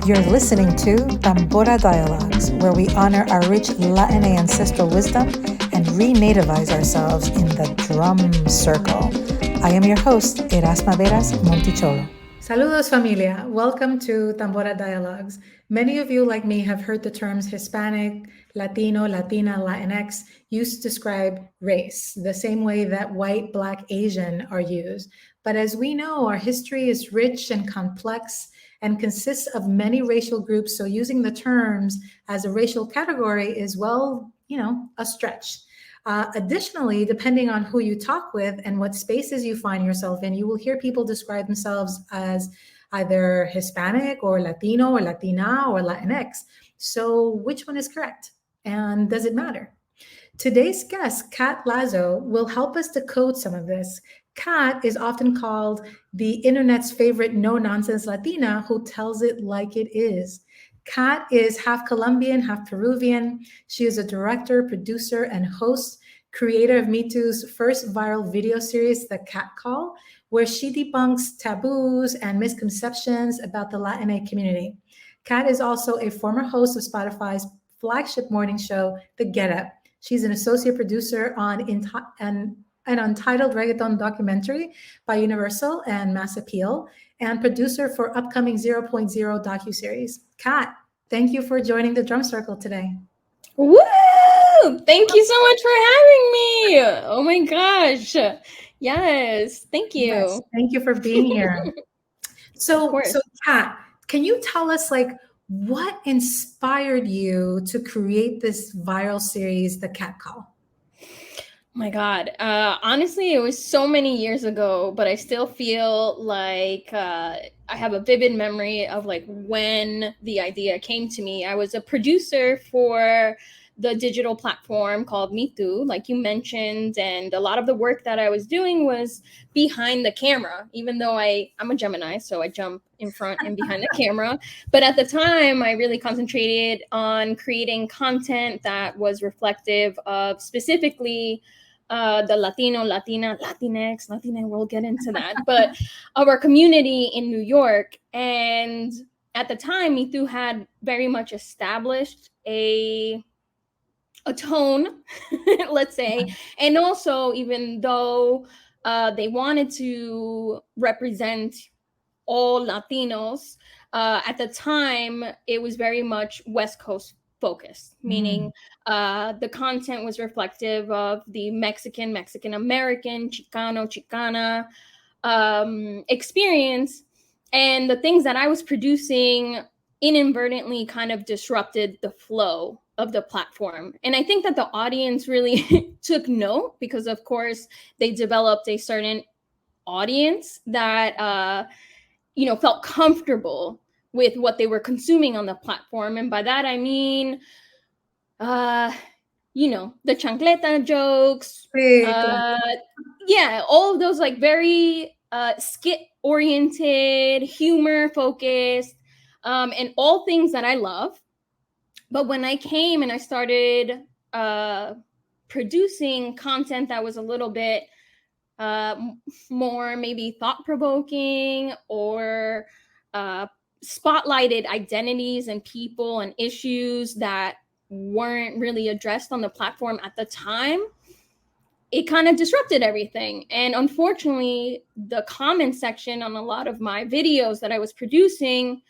You're listening to Tambora Dialogues, where we honor our rich Latin ancestral wisdom and renativize ourselves in the drum circle. I am your host, Erasma Veras Monticholo. Saludos, familia. Welcome to Tambora Dialogues. Many of you, like me, have heard the terms Hispanic, Latino, Latina, Latinx used to describe race, the same way that white, black, Asian are used. But as we know, our history is rich and complex and consists of many racial groups. So using the terms as a racial category is, well, a stretch. Additionally, depending on who you talk with and what spaces you find yourself in, you will hear people describe themselves as either Hispanic or Latino or Latina or Latinx. So which one is correct? And does it matter? Today's guest, Kat Lazo, will help us decode some of this. Kat is often called the internet's favorite no-nonsense Latina who tells it like it is. Kat is half Colombian, half Peruvian. She is a director, producer, and host, creator of Me Too's first viral video series, The Cat Call, where she debunks taboos and misconceptions about the Latinx community. Kat is also a former host of Spotify's flagship morning show, The Get Up. She's an associate producer on an untitled reggaeton documentary by Universal and Mass Appeal, and producer for upcoming 0.0 docuseries. Kat, thank you for joining the Drum Circle today. Woo! Thank you so much for having me. Oh my gosh. Yes, thank you. Yes, thank you for being here. So Kat, can you tell us what inspired you to create this viral series, The Cat Call? Oh my God. Honestly, it was so many years ago, but I still feel like I have a vivid memory of when the idea came to me. I was a producer for the digital platform called Me Too, like you mentioned, and a lot of the work that I was doing was behind the camera, even though I'm a Gemini, so I jump in front and behind the camera. But at the time, I really concentrated on creating content that was reflective of specifically the Latino, Latina, Latinx, Latine, we'll get into that, but of our community in New York. And at the time, Me Too had very much established a tone, let's say. And also, even though they wanted to represent all Latinos, at the time, it was very much West Coast focused, meaning the content was reflective of the Mexican American, Chicano, Chicana experience. And the things that I was producing inadvertently kind of disrupted the flow of the platform. And I think that the audience really took note because, of course, they developed a certain audience that, felt comfortable with what they were consuming on the platform. And by that, I mean, the chancleta jokes, all of those very skit-oriented, humor-focused, and all things that I love. But when I came and I started producing content that was a little bit more maybe thought-provoking or spotlighted identities and people and issues that weren't really addressed on the platform at the time, it kind of disrupted everything. And unfortunately, the comment section on a lot of my videos that I was producing,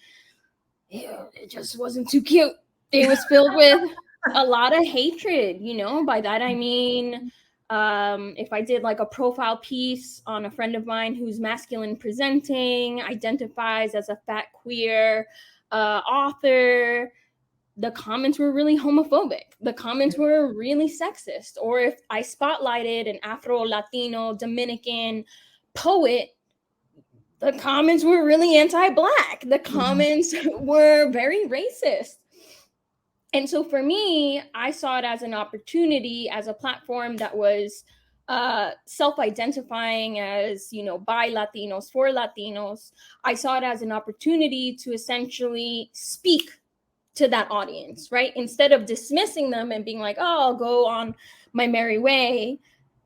it just wasn't too cute. It was filled with a lot of hatred, By that, I mean, if I did a profile piece on a friend of mine who's masculine presenting, identifies as a fat queer author, the comments were really homophobic. The comments were really sexist. Or if I spotlighted an Afro-Latino Dominican poet, the comments were really anti-Black. The comments were very racist. And so for me, I saw it as an opportunity, as a platform that was self-identifying as, by Latinos, for Latinos. I saw it as an opportunity to essentially speak to that audience, right? Instead of dismissing them and being like, oh, I'll go on my merry way.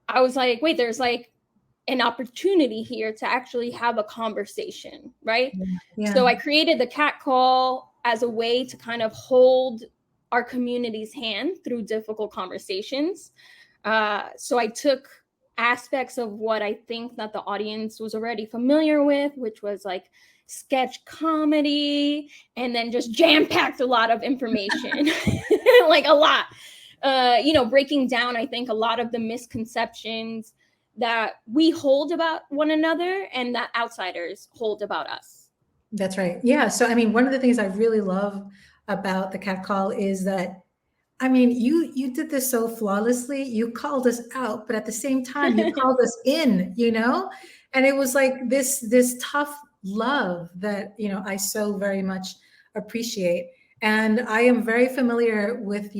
I was like, wait, there's an opportunity here to actually have a conversation, right? Yeah. So I created the Cat Call as a way to kind of hold our community's hand through difficult conversations. So I took aspects of what I think that the audience was already familiar with, which was like sketch comedy, and then just jam packed a lot of information, like a lot. Breaking down, I think, a lot of the misconceptions that we hold about one another and that outsiders hold about us. That's right. Yeah. So, I mean, one of the things I really love about the cat call is that, I mean, you did this so flawlessly. You called us out, but at the same time, you called us in, and it was like this tough love that, I so very much appreciate. And I am very familiar with,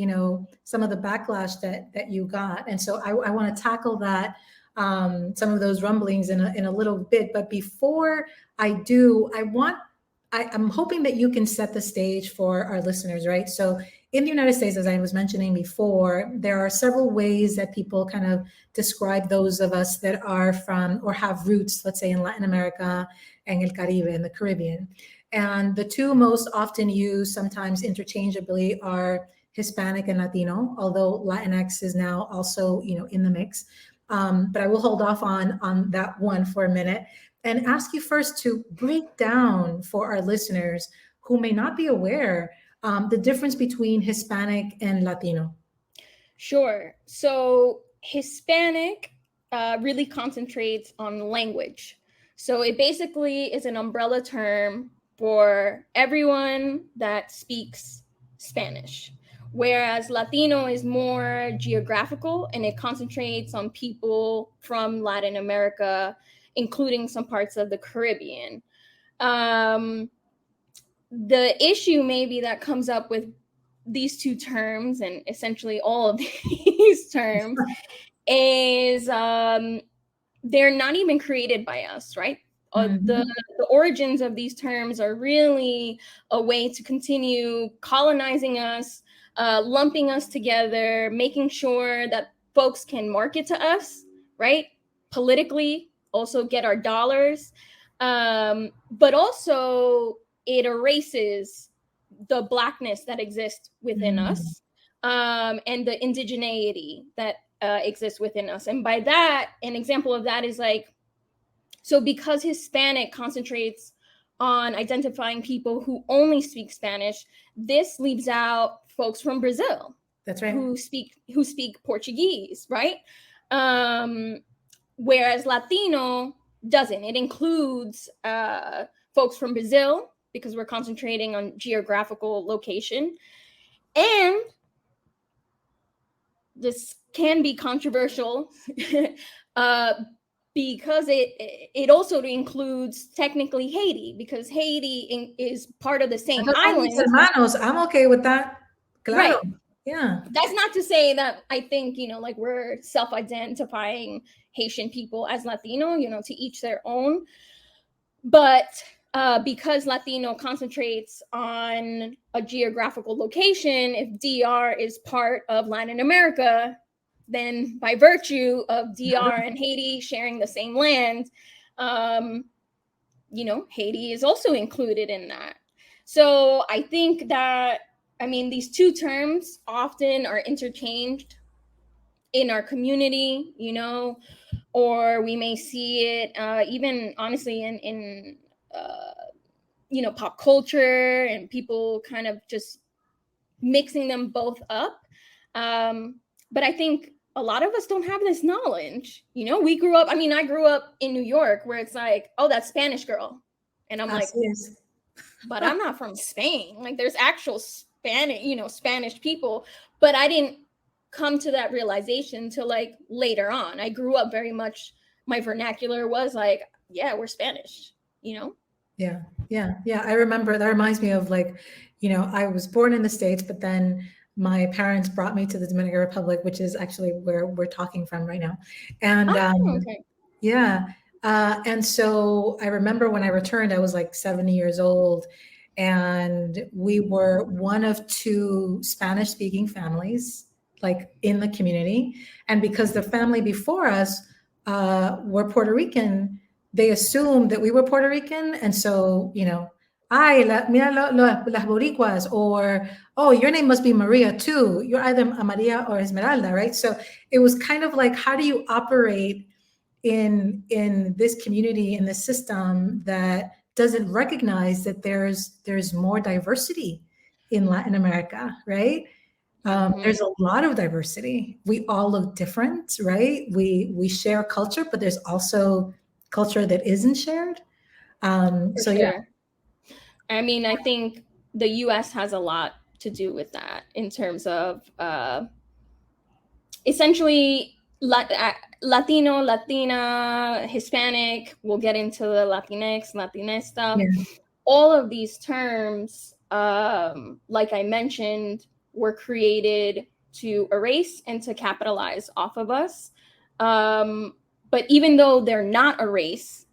some of the backlash that you got. And so I want to tackle that, some of those rumblings in a little bit. But before I do, I'm hoping that you can set the stage for our listeners, right? So in the United States, as I was mentioning before, there are several ways that people kind of describe those of us that are from or have roots, let's say in Latin America and El Caribe, in the Caribbean. And the two most often used, sometimes interchangeably, are Hispanic and Latino, although Latinx is now also, in the mix. But I will hold off on that one for a minute and ask you first to break down for our listeners who may not be aware the difference between Hispanic and Latino. Sure. So Hispanic really concentrates on language. So it basically is an umbrella term for everyone that speaks Spanish. Whereas Latino is more geographical and it concentrates on people from Latin America, including some parts of the Caribbean. The issue maybe that comes up with these two terms and essentially all of these terms is they're not even created by us, right? The origins of these terms are really a way to continue colonizing us, lumping us together, making sure that folks can market to us, right? Politically, also get our dollars. But also it erases the Blackness that exists within us, and the indigeneity that exists within us. And by that, an example of that is like, so because Hispanic concentrates on identifying people who only speak Spanish, this leaves out folks from Brazil. That's right. Who speak Portuguese, right? Whereas Latino doesn't. It includes folks from Brazil, because we're concentrating on geographical location. And this can be controversial because it also includes technically Haiti, because Haiti is part of the same island. Hermanos, I'm okay with that. Claro. Right. Yeah. That's not to say that I think, like we're self-identifying Haitian people as Latino, to each their own. But because Latino concentrates on a geographical location, if DR is part of Latin America, then by virtue of DR and Haiti sharing the same land, Haiti is also included in that. So I think that, these two terms often are interchanged in our community, or we may see it even honestly in pop culture, and people kind of just mixing them both up. But I think a lot of us don't have this knowledge. We grew up, I grew up in New York, where it's like, oh, that's Spanish girl. And I'm like, but I'm not from Spain. Like, there's actual Spanish people. But I didn't come to that realization until like later on. I grew up very much, my vernacular was like, yeah, we're Spanish, Yeah. I remember, that reminds me of like, I was born in the States, but then my parents brought me to the Dominican Republic, which is actually where we're talking from right now. And okay. Yeah. And so I remember when I returned, I was like 70 years old, and we were one of two Spanish speaking families, like in the community. And because the family before us were Puerto Rican, they assumed that we were Puerto Rican. And so, Ay, mira las boricuas, or, oh, your name must be Maria too. You're either a Maria or Esmeralda, right? So it was kind of like, how do you operate in this community, in this system that doesn't recognize that there's more diversity in Latin America, right? Mhm. There's a lot of diversity. We all look different, right? We share culture, but there's also culture that isn't shared. For So yeah, sure. I mean, I think the US has a lot to do with that in terms of essentially Latino, Latina, Hispanic. We'll get into the Latinx, Latinx stuff. yeah, All of these terms, like I mentioned, were created to erase and to capitalize off of us. But even though they're not a race,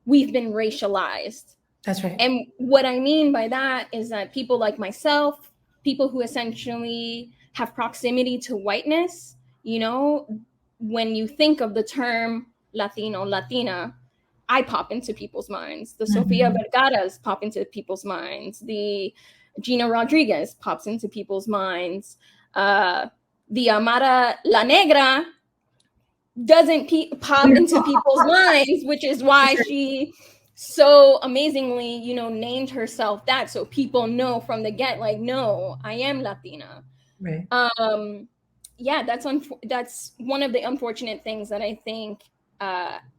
we've been racialized. that's right. And what I mean by that is that people like myself, people who essentially have proximity to whiteness, you know, when you think of the term Latino, Latina, I pop into people's minds. The Sofia Mhm. Vergara's pop into people's minds. The Gina Rodriguez pops into people's minds. Uh, the Amara La Negra doesn't pop into people's minds, which is why she so amazingly, named herself that, so people know from the get, like, no, I am Latina. Right. Um, yeah, that's one of the unfortunate things that I think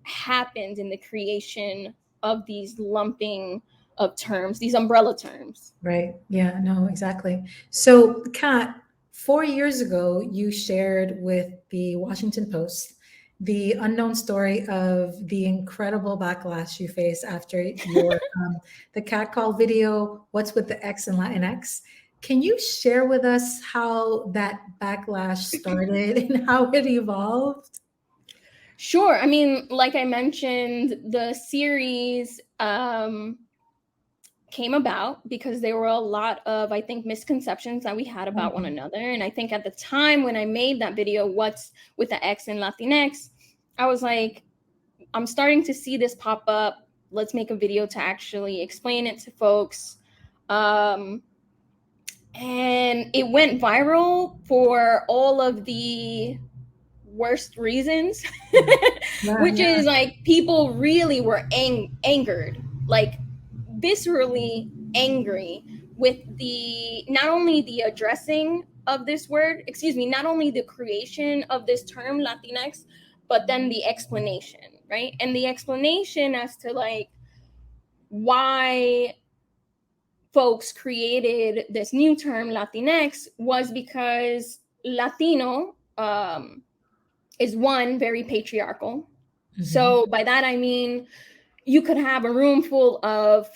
happened in the creation of these lumping of terms, these umbrella terms. Right. Yeah, no, exactly. So, Kat, 4 years ago, you shared with the Washington Post the unknown story of the incredible backlash you faced after your the cat call video, What's with the X and Latinx? Can you share with us how that backlash started and how it evolved? Sure. I mean, like I mentioned, the series came about because there were a lot of, I think, misconceptions that we had about one Mhm. another. And I think at the time when I made that video, What's with the X and Latinx, I was like, I'm starting to see this pop up. Let's make a video to actually explain it to folks. Um, and it went viral for all of the worst reasons, Yeah, which yeah. is like people really were angered, like viscerally angry with the not only the addressing of this word, excuse me, not only the creation of this term Latinx, but then the explanation, right? And the explanation as to like why folks created this new term Latinx was because Latino is one, very patriarchal. Mhm. So by that I mean you could have a room full of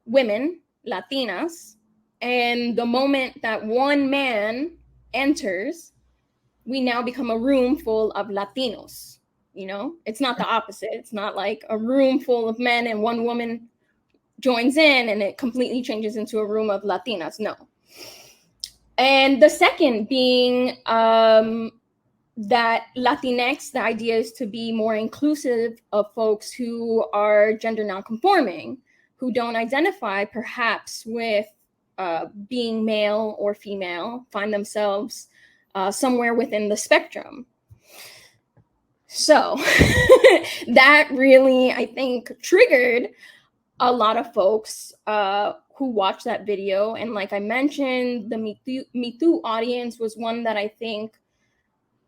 women, Latinas, and the moment that one man enters, we now become a room full of Latinos. It's not the opposite. It's not like a room full of men and one woman joins in and it completely changes into a room of Latinas. No. And the second being that Latinx, the idea is to be more inclusive of folks who are gender nonconforming, who don't identify perhaps with being male or female, find themselves somewhere within the spectrum. So that really, I think, triggered a lot of folks who watched that video. And like I mentioned, the Me Too audience was one that I think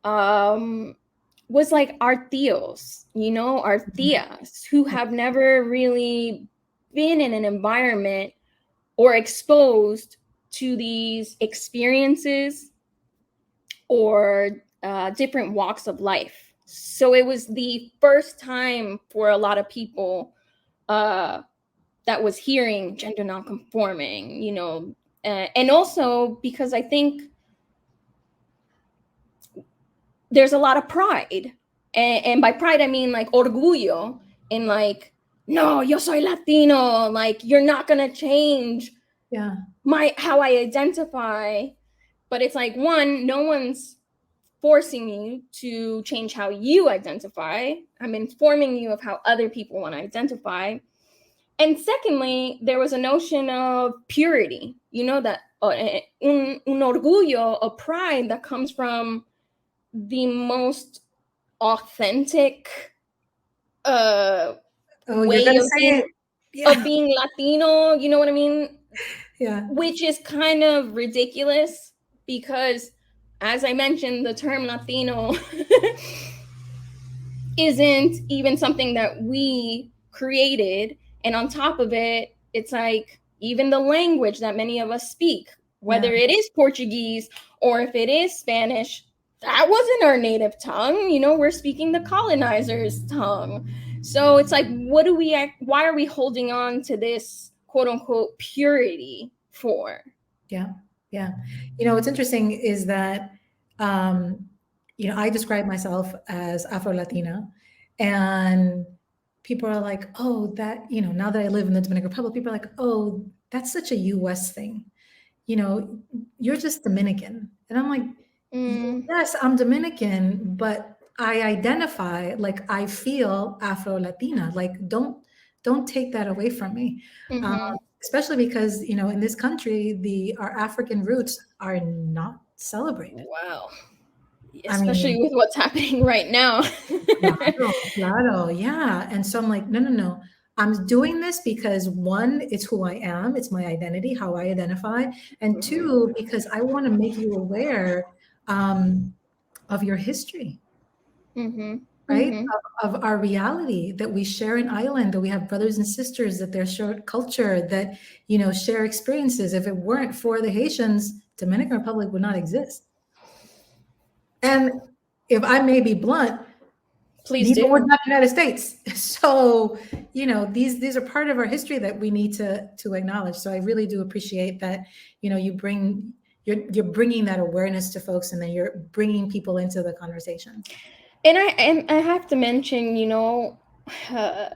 was like our tios, our Mhm. tias who have never really been in an environment or exposed to these experiences or different walks of life. So it was the first time for a lot of people that was hearing gender nonconforming, and also because I think there's a lot of pride. And by pride, I mean like orgullo in like, no, yo soy Latino. Like, you're not going to change Yeah. how I identify. But it's like, one, no one's forcing you to change how you identify. I'm informing you of how other people want to identify. And secondly, there was a notion of purity, that un orgullo, a pride that comes from the most authentic Oh, you're way gonna say it. of Yeah. being Latino, you know what I mean? Yeah. Which is kind of ridiculous because, as I mentioned, the term Latino isn't even something that we created. And on top of it, it's like even the language that many of us speak, Yeah. whether it is Portuguese or if it is Spanish, that wasn't our native tongue. We're speaking the colonizer's tongue. So it's like, why are we holding on to this quote unquote purity for? Yeah. Yeah. What's interesting is that, um, I describe myself as Afro-Latina, and people are like, oh, that, now that I live in the Dominican Republic, people are like, oh, that's such a US thing. You know, you're just Dominican. And I'm like, Mm, yes, I'm Dominican, but I identify, like, I feel Afro-Latina. Like, don't take that away from me. Um, mm-hmm. Especially because, in this country, our African roots are not celebrated. Wow. I Especially mean, with what's happening right now. claro, claro, yeah. And so I'm like, no, no, no. I'm doing this because one, it's who I am, it's my identity, how I identify, and two, because I want to make you aware of your history, Mm-hmm. right? Mm-hmm. Of our reality, that we share an island, that we have brothers and sisters, that there's shared culture, that share experiences. If it weren't for the Haitians, Dominican Republic would not exist. And if I may be blunt, Please neither would do. not the United States. So, these are part of our history that we need to acknowledge. So I really do appreciate that, you're bringing that awareness to folks, and then you're bringing people into the conversation. And I have to mention, uh,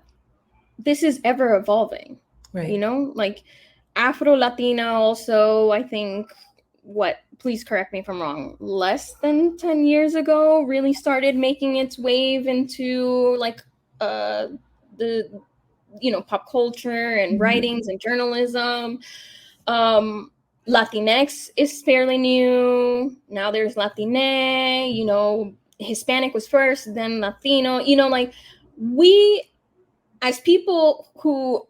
this is ever evolving. Right. Like Afro Latina also, I think, please correct me if I'm wrong, less than 10 years ago really started making its wave into like the pop culture and Mhm. writings and journalism. um Latinx is fairly new. Now there's Latine, Hispanic was first, then Latino, like we, as people who,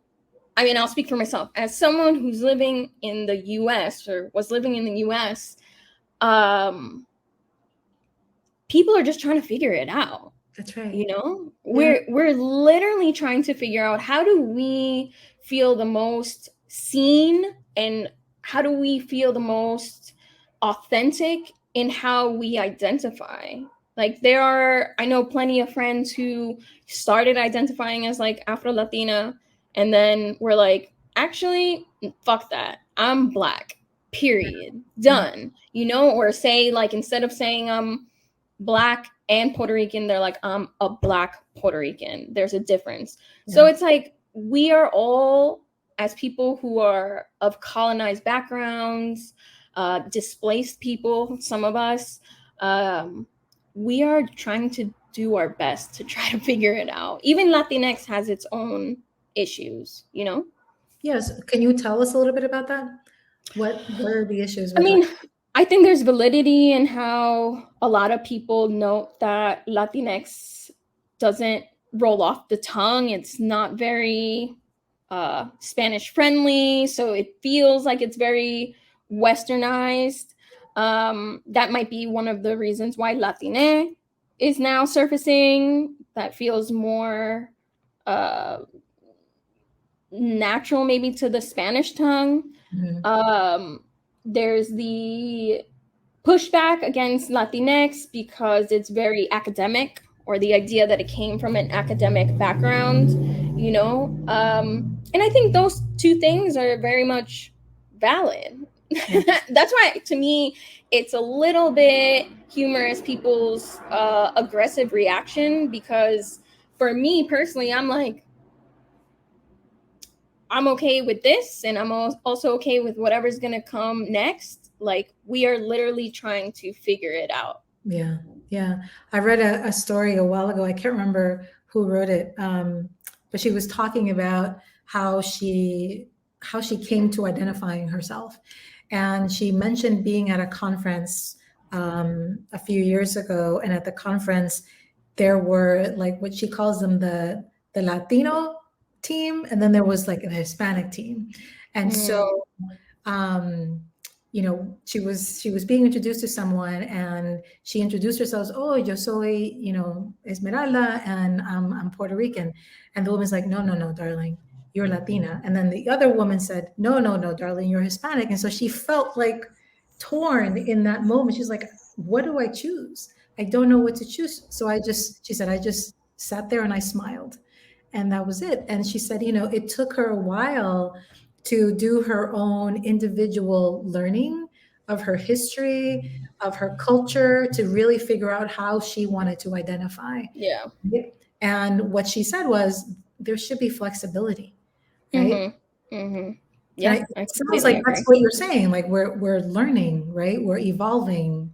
I mean, I'll speak for myself. As someone who's living in the US or was living in the US, um, people are just trying to figure it out. That's right. You know, Yeah. we're literally trying to figure out how do we feel the most seen, and how do we feel the most authentic in how we identify. Like I know plenty of friends who started identifying as like Afro Latina, and then we're like, actually, fuck that, I'm Black, period, Yeah. done. Or say, like, instead of saying I'm Black and Puerto Rican, they're like, I'm a Black Puerto Rican. There's a difference. So Yeah. it's like we are all, as people who are of colonized backgrounds, displaced people, some of us, we are trying to do our best to try to figure it out. Even Latinx has its own issues. Yes. Can you tell us a little bit about that? What are the issues I with mean, I think there's validity in how a lot of people note that Latinx doesn't roll off the tongue. It's not very Spanish friendly, so it feels like it's very westernized. That might be one of the reasons why Latine is now surfacing. That feels more uh, natural, maybe, to the Spanish tongue. Mhm. Um, there's the pushback against Latinx because it's very academic, or the idea that it came from an academic background. And I think those two things are very much valid. Yeah. That's why, to me, it's a little bit humorous, people's aggressive reaction, because for me personally, I'm like, I'm okay with this, and I'm also okay with whatever's going to come next. Like, we are literally trying to figure it out. Yeah. Yeah. I read a story a while ago. I can't remember who wrote it, but she was talking about how she came to identifying herself. And she mentioned being at a conference a few years ago, and at the conference there were like what she calls them the Latino team, and then there was like a Hispanic team. And so um, you know, she was being introduced to someone, and she introduced herself. Oh, yo soy, you know, Esmeralda, and I'm Puerto Rican. And the woman's like, no, no, no, darling, you're Latina. And then the other woman said, no, no, no, darling, you're Hispanic. And so she felt like torn in that moment. She's like, what do I choose? I don't know what to choose. So she said, I just sat there and I smiled, and that was it. And she said, you know, it took her a while to do her own individual learning of her history, of her culture, to really figure out how she wanted to identify. Yeah. And what she said was, there should be flexibility, right? Yeah, And I it sounds completely like agree. that's what you're saying. Like we're learning, right? We're evolving.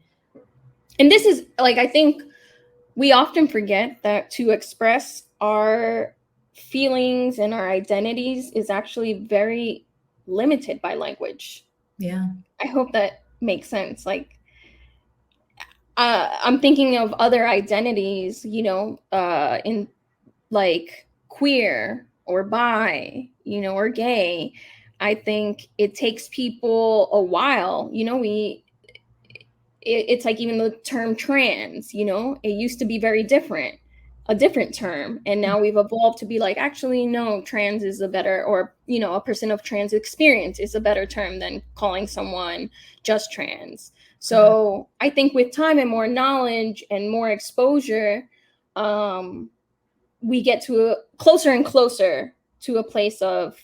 And this is like, I think we often forget that to express our feelings and our identities is actually very limited by language. Yeah. I hope that makes sense. Like, I'm thinking of other identities, you know, in like queer or bi, you know, or gay. I think it takes people a while, you know, it's like even the term trans, you know, it used to be very different, a different term. And now we've evolved to be like, actually, no, trans is a better, or, you know, a person of trans experience is a better term than calling someone just trans. So I think with time and more knowledge and more exposure, we get to closer and closer to a place of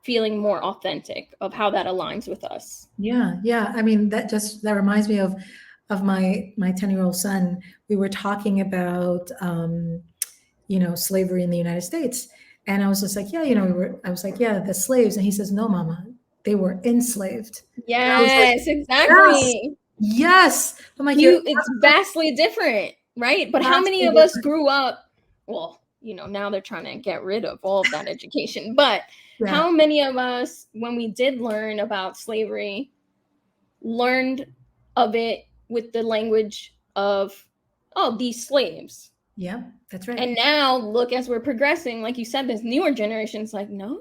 feeling more authentic of how that aligns with us. Yeah, yeah. I mean, that reminds me of my 10-year-old son. We were talking about you know, slavery in the United States, and I was just like, yeah, you know, I was like, yeah, the slaves, and he says, no, mama, they were enslaved. And I was like, Yes, yes, exactly. yes. I'm like, you're It's vastly different, right? But how many absolutely of us different. grew up, well, you know, now they're trying to get rid of all of that education, but Yeah, how many of us, when we did learn about slavery, learned of it with the language of, oh, these slaves? yeah, that's right. And now look, as we're progressing, like you said, this newer generation's like, no.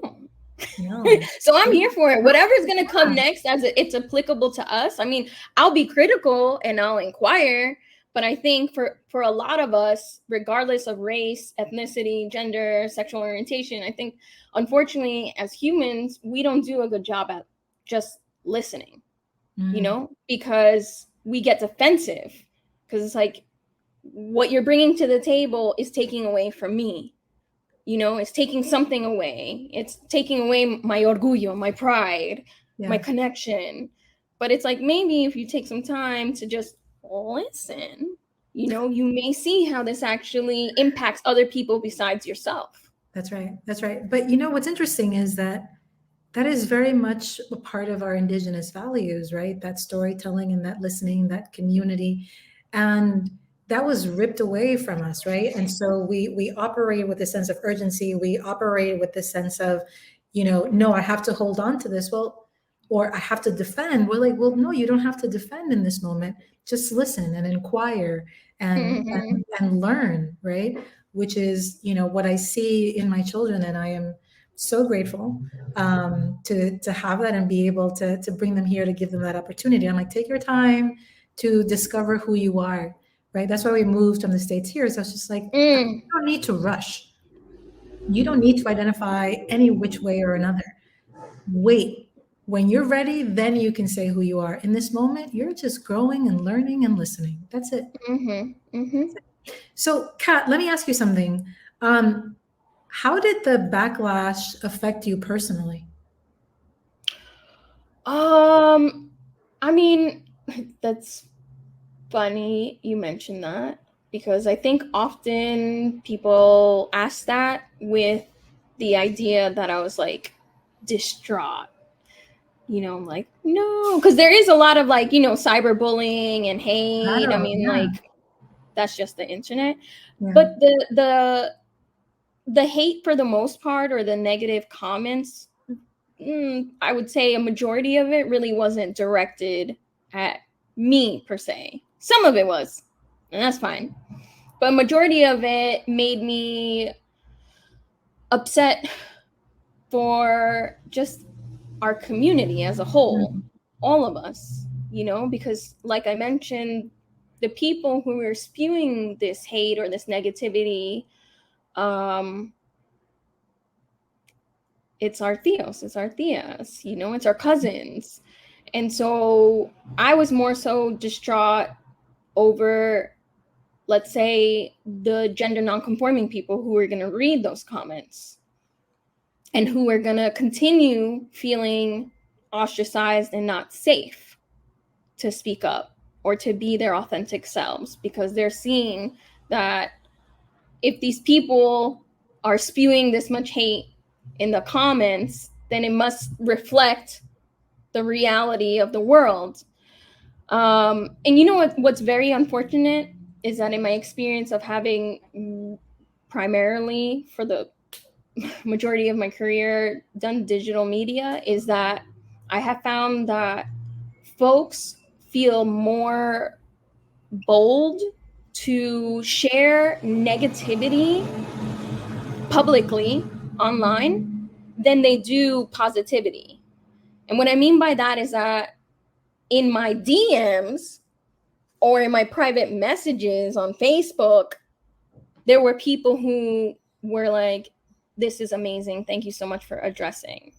No, So I'm here for it. Whatever's going to come next, as it's applicable to us. I mean, I'll be critical and I'll inquire, but I think for a lot of us, regardless of race, ethnicity, gender, sexual orientation, I think unfortunately as humans, we don't do a good job at just listening, you know, because we get defensive, because it's like, what you're bringing to the table is taking away from me. You know, it's taking something away. It's taking away my orgullo, my pride, my connection. But it's like, maybe if you take some time to just listen, you know, you may see how this actually impacts other people besides yourself. That's right. That's right. But you know, what's interesting is that is very much a part of our indigenous values, right? That storytelling and that listening, that community. And that was ripped away from us, right? And so we operate with a sense of urgency. We operate with the sense of, you know, no, I have to hold on to this. Well, or I have to defend. We're like, well, no, you don't have to defend in this moment. Just listen and inquire and learn, right? Which is, you know, what I see in my children, and I am so grateful to have that and be able to bring them here, to give them that opportunity. I'm like, take your time to discover who you are, right? That's why we moved from the States here. So it's just like, you don't need to rush. You don't need to identify any which way or another. Wait. When you're ready, then you can say who you are. In this moment, you're just growing and learning and listening. That's it. So, Kat, let me ask you something. How did the backlash affect you personally? I mean, that's funny you mentioned that, because I think often people ask that with the idea that I was like distraught, you know, like, no, because there is a lot of like, you know, cyberbullying and hate. I mean, like, that's just the internet. Yeah. But the the hate for the most part, or the negative comments, I would say a majority of it really wasn't directed at me per se. Some of it was, and that's fine. But a majority of it made me upset for just our community as a whole, all of us, because like I mentioned, the people who are spewing this hate or this negativity, it's our tios, it's our tias, it's our cousins. And so I was more so distraught over, let's say, the gender nonconforming people who are going to read those comments and who are going to continue feeling ostracized and not safe to speak up or to be their authentic selves, because they're seeing that if these people are spewing this much hate in the comments, then it must reflect the reality of the world. And you know what's very unfortunate is that in my experience of having primarily for the majority of my career done digital media, is that I have found that folks feel more bold to share negativity publicly online than they do positivity. And what I mean by that is that in my DMs or in my private messages on Facebook, there were people who were like, this is amazing. Thank you so much for addressing.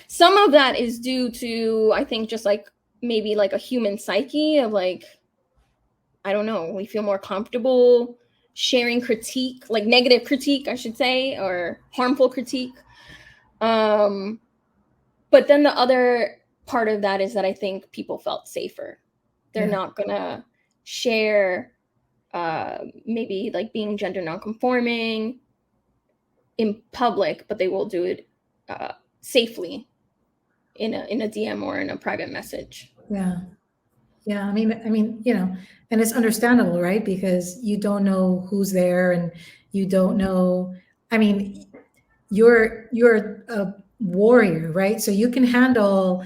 Some of that is due to, I think, just like maybe like a human psyche of like, I don't know, we feel more comfortable sharing critique, like negative critique, I should say, or harmful critique. But then the other part of that is that I think people felt safer. They're not gonna share maybe like being gender nonconforming in public, but they will do it safely in a DM or in a private message. Yeah, I mean, and it's understandable, right? Because you don't know who's there, and you don't know. I mean, you're a warrior, right? So you can handle,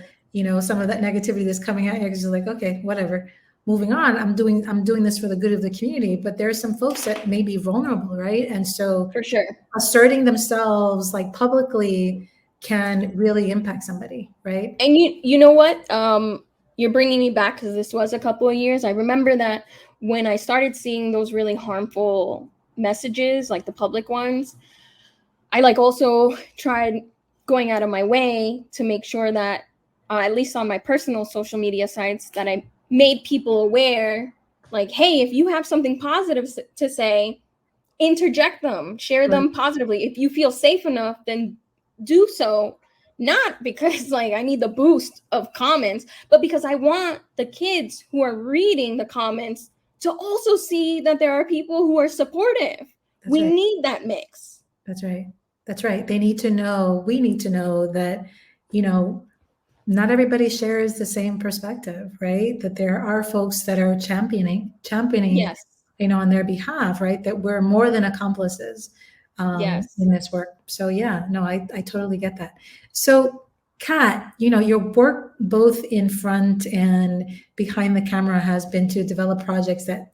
some of that negativity that's coming at you because you're like, okay, whatever, moving on. I'm doing this for the good of the community. But there are some folks that may be vulnerable, right? And so For sure. asserting themselves like publicly can really impact somebody, right? And you know what? You're bringing me back because this was a couple of years. I remember that when I started seeing those really harmful messages, like the public ones, I like also tried going out of my way to make sure that at least on my personal social media sites, that I made people aware, like, hey, if you have something positive to say, interject them, share them positively. If you feel safe enough, then do so. Not because like I need the boost of comments, but because I want the kids who are reading the comments to also see that there are people who are supportive. We need that mix. That's right. That's right. They need to know, we need to know that, not everybody shares the same perspective, right? That there are folks that are championing, Yes. on their behalf, right? That we're more than accomplices Yes. in this work. So yeah, no, I totally get that. So Kat, your work both in front and behind the camera has been to develop projects that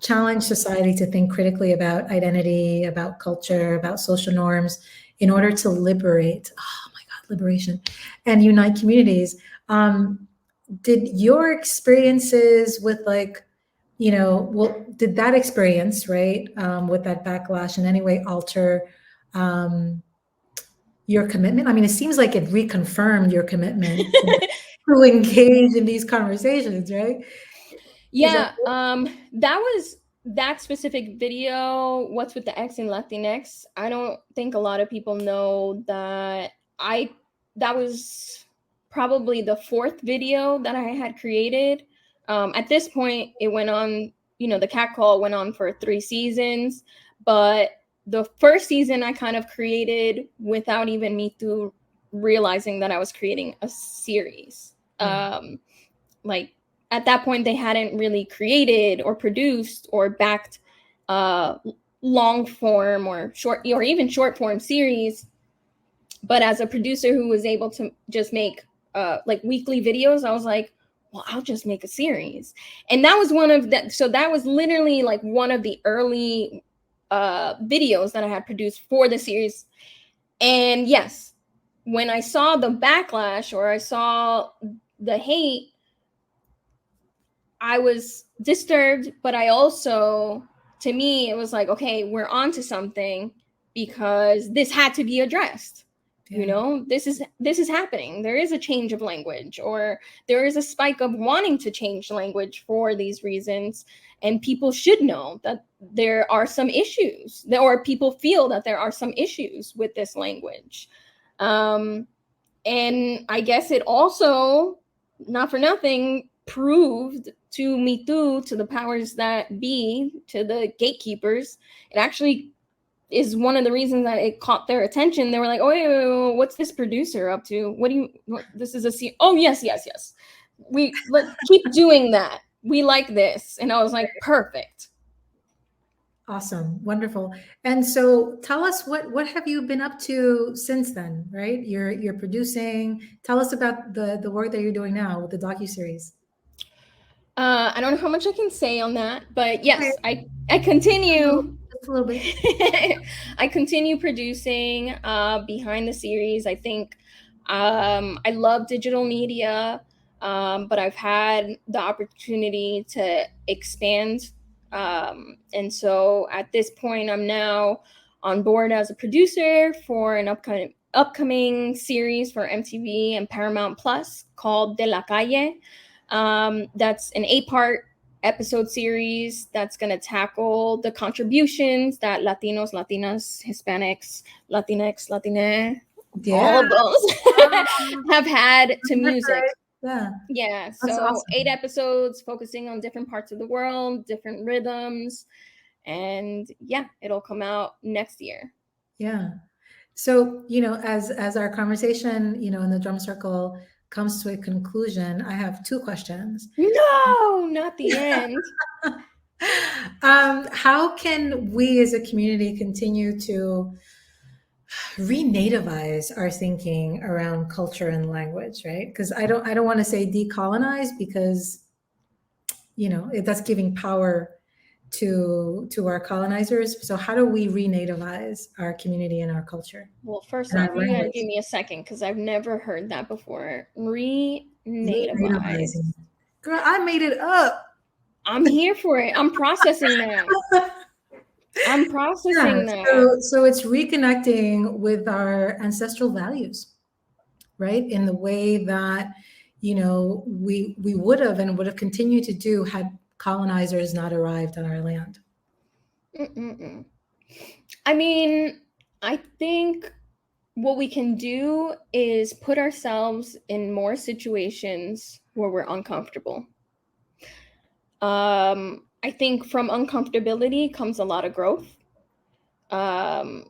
challenge society to think critically about identity, about culture, about social norms in order to liberate, oh my God, liberation, and unite communities. Did your experiences with did that experience, right, with that backlash in any way alter your commitment? I mean, it seems like it reconfirmed your commitment to engage in these conversations, right? Yeah, that was that specific video, What's with the X and Latinx. I don't think a lot of people know that that was probably the fourth video that I had created. At this point, it went on, the cat call went on for 3 seasons, but the first season I kind of created without even me through realizing that I was creating a series. Like at that point, they hadn't really created or produced or backed long form or short or even short form series. But as a producer who was able to just make like weekly videos, I was like, well, I'll just make a series. And that was one of that. So that was literally like one of the early videos that I had produced for the series. And yes, when I saw the backlash or I saw the hate, I was disturbed, but I also, to me, it was like, okay, we're on to something because this had to be addressed. Yeah. You know, this is happening. There is a change of language, or there is a spike of wanting to change language for these reasons. And people should know that there are some issues, or people feel that there are some issues with this language. And I guess it also, not for nothing, proved to Me Too, to the powers that be, to the gatekeepers, it actually is one of the reasons that it caught their attention. They were like, oh, wait, what's this producer up to? This is a oh, yes. Let's keep doing that. We like this. And I was like, perfect. Awesome. Wonderful. And so tell us what have you been up to since then, right? You're producing. Tell us about the work that you're doing now with the docuseries. I don't know how much I can say on that, but yes, I continue. Just a little bit. I continue producing behind the series. I think I love digital media, but I've had the opportunity to expand. And so at this point, I'm now on board as a producer for an upcoming series for MTV and Paramount Plus called De La Calle. That's an 8-part episode series that's going to tackle the contributions that Latinos, Latinas, Hispanics, Latinx, Latine, all of those have had to music. Yeah. So awesome. 8 episodes focusing on different parts of the world, different rhythms. And yeah, it'll come out next year. Yeah. So, as our conversation, in the drum circle comes to a conclusion, I have 2 questions. No, not the end. How can we as a community continue to renativize our thinking around culture and language, right? Because I don't want to say decolonize, because that's giving power to our colonizers. So how do we renativize our community and our culture? Well, first off, you gotta give me a second, because I've never heard that before. Renativize. Girl, I made it up. I'm here for it. I'm processing that. that. So it's reconnecting with our ancestral values, right? In the way that, we would have continued to do had colonizers not arrived on our land. I mean, I think what we can do is put ourselves in more situations where we're uncomfortable. I think from uncomfortability comes a lot of growth. I'm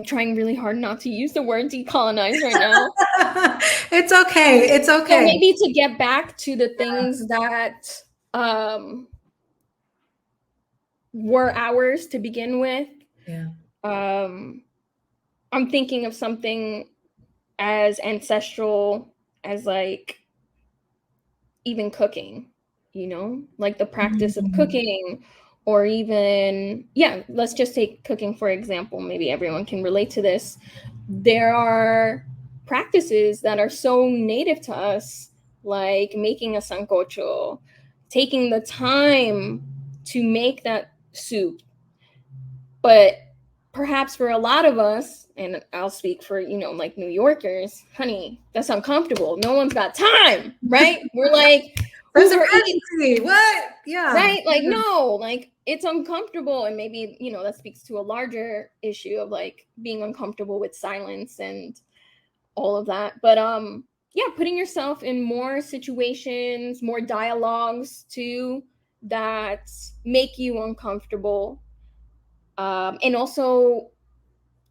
trying really hard not to use the word decolonize right now. It's okay. So maybe to get back to the things that were ours to begin with. Yeah. I'm thinking of something as ancestral as like even cooking, like the practice of cooking, or even, let's just take cooking for example. Maybe everyone can relate to this. There are practices that are so native to us, like making a sancocho, taking the time to make that soup. But perhaps for a lot of us, and I'll speak for, like New Yorkers, honey, that's uncomfortable. No one's got time, right? We're like, what? Yeah. Right? Like, no, like it's uncomfortable. And maybe, that speaks to a larger issue of like being uncomfortable with silence and all of that. But putting yourself in more situations, more dialogues too, that make you uncomfortable. And also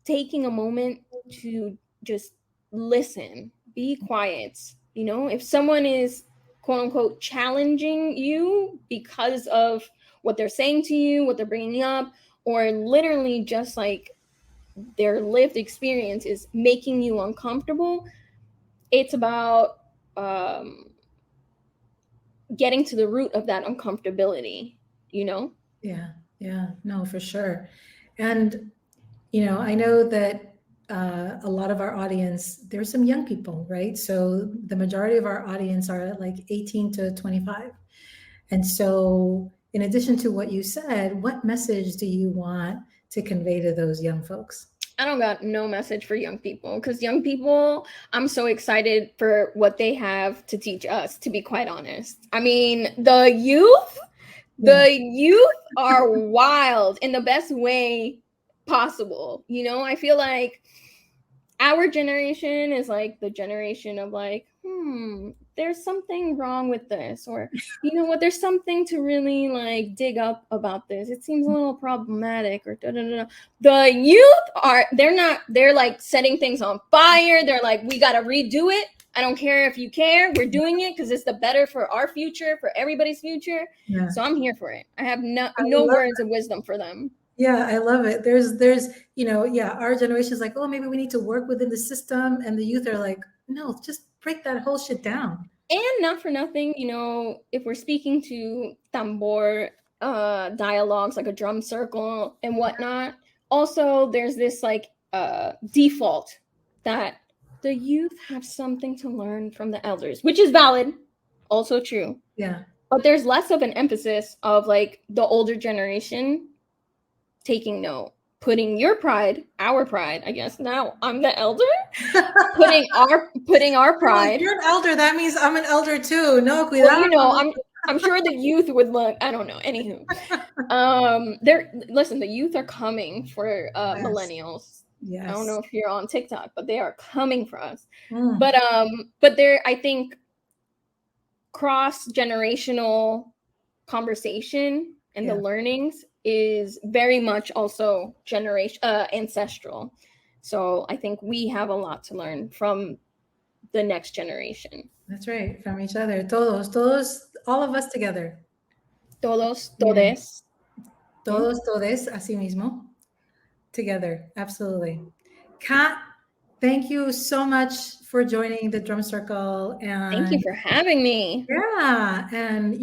taking a moment to just listen, be quiet. If someone is quote unquote challenging you because of what they're saying to you, what they're bringing up, or literally just like their lived experience is making you uncomfortable. It's about getting to the root of that uncomfortability, you know? Yeah, yeah, no, for sure. And, I know that a lot of our audience, there's some young people, right? So the majority of our audience are like 18 to 25. And so, in addition to what you said, what message do you want to convey to those young folks? I don't got no message for young people, because young people, I'm so excited for what they have to teach us, to be quite honest. I mean, the youth are wild in the best way possible. I feel like our generation is like the generation of like, there's something wrong with this, or you know what, there's something to really like dig up about this. It seems a little problematic, or da da da. The youth they're like setting things on fire. They're like, we gotta redo it. I don't care if you care. We're doing it because it's the better for our future, for everybody's future. Yeah. So I'm here for it. I have no words of wisdom for them. Yeah, I love it. There's, our generation is like, oh, maybe we need to work within the system. And the youth are like, no, just break that whole shit down. And not for nothing, if we're speaking to tambor dialogues, like a drum circle and whatnot, also there's this like default that the youth have something to learn from the elders, which is valid, also true. Yeah. But there's less of an emphasis of like the older generation taking note, putting your pride, our pride, I guess now I'm the elder, putting our pride. You're an elder, that means I'm an elder too. No, cuidado. Well, I'm sure the youth would look, I don't know, anywho. Listen, the youth are coming for millennials. Yes. I don't know if you're on TikTok, but they are coming for us. But there, I think cross-generational conversation and the learnings is very much also ancestral. So I think we have a lot to learn from the next generation. That's right, from each other. Todos, all of us together. Todos, todes. Todos, todes, así mismo. Together, absolutely. Kat, thank you so much for joining the Drum Circle. And thank you for having me. Yeah, and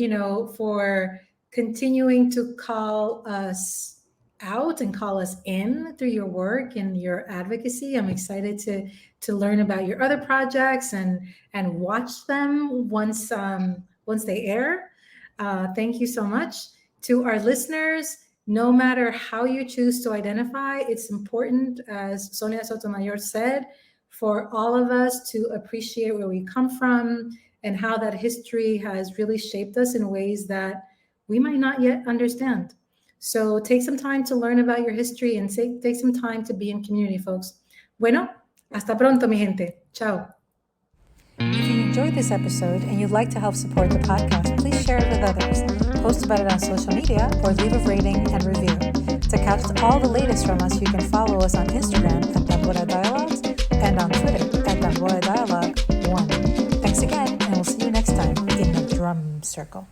for continuing to call us out and call us in through your work and your advocacy. I'm excited to learn about your other projects and watch them once they air. Thank you so much. To our listeners, no matter how you choose to identify, it's important, as Sonia Sotomayor said, for all of us to appreciate where we come from and how that history has really shaped us in ways that we might not yet understand. So take some time to learn about your history and take some time to be in community, folks. Bueno, hasta pronto, mi gente. Ciao. If you enjoyed this episode and you'd like to help support the podcast, please share it with others, post about it on social media, or leave a rating and review. To catch all the latest from us, you can follow us on Instagram at Tambora Dialogues and on Twitter at Tambora Dialogue 1. Thanks again, and we'll see you next time in the Drum Circle.